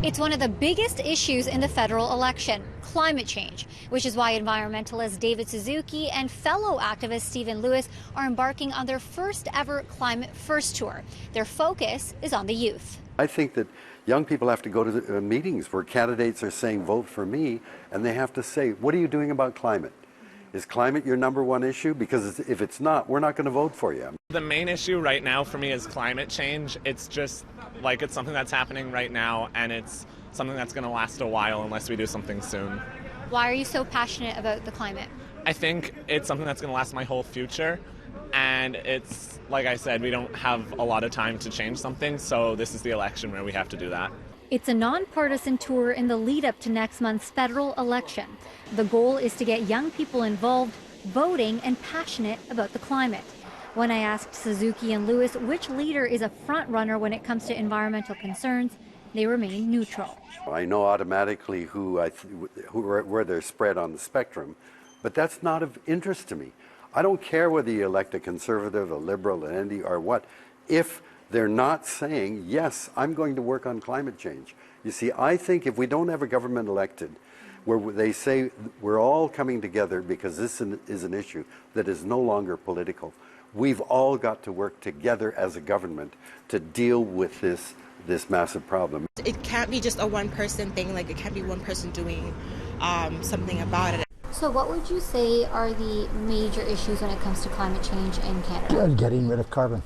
It's one of the biggest issues in the federal election, climate change, which is why environmentalist David Suzuki and fellow activist Stephen Lewis are embarking on their first ever Climate First tour. Their focus is on the youth. I think that young people have to go to the meetings where candidates are saying, vote for me, and they have to say, what are you doing about climate? Is climate your number one issue? Because if it's not, we're not going to vote for you. The main issue right now for me is climate change. It's just like it's something that's happening right now, and it's something that's going to last a while unless we do something soon. Why are you so passionate about the climate? I think it's something that's going to last my whole future, and it's, like I said, we don't have a lot of time to change something, so this is the election where we have to do that. It's a nonpartisan tour in the lead up to next month's federal election. The goal is to get young people involved, voting, and passionate about the climate. When I asked Suzuki and Lewis which leader is a front runner when it comes to environmental concerns, they remain neutral. I know automatically where they're spread on the spectrum, but that's not of interest to me. I don't care whether you elect a conservative, a liberal, an ND, or what, if they're not saying, yes, I'm going to work on climate change. You see, I think if we don't have a government elected where they say we're all coming together because this is an issue that is no longer political, we've all got to work together as a government to deal with this massive problem. It can't be just a one-person thing, like it can't be one person doing something about it. So what would you say are the major issues when it comes to climate change in Canada? Getting rid of carbon.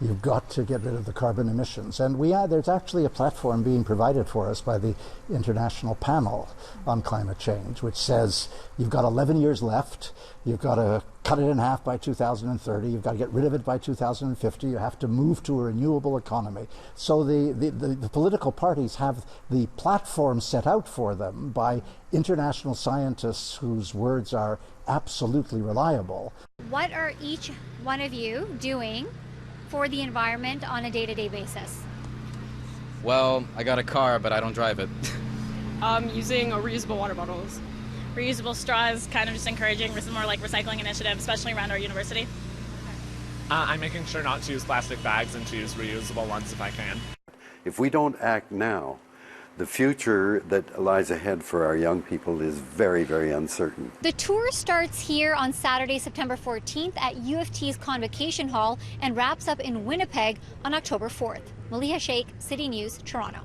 You've got to get rid of the carbon emissions. And there's actually a platform being provided for us by the International Panel on Climate Change, which says you've got 11 years left, you've got to cut it in half by 2030, you've got to get rid of it by 2050, you have to move to a renewable economy. So the political parties have the platform set out for them by international scientists whose words are absolutely reliable. What are each one of you doing for the environment on a day-to-day basis? Well, I got a car, but I don't drive it. Using reusable water bottles. Reusable straws, kind of just encouraging some more like recycling initiatives, especially around our university. I'm making sure not to use plastic bags and to use reusable ones if I can. If we don't act now, the future that lies ahead for our young people is very, very uncertain. The tour starts here on Saturday, September 14th at U of T's Convocation Hall and wraps up in Winnipeg on October 4th. Maleeha Sheikh, City News, Toronto.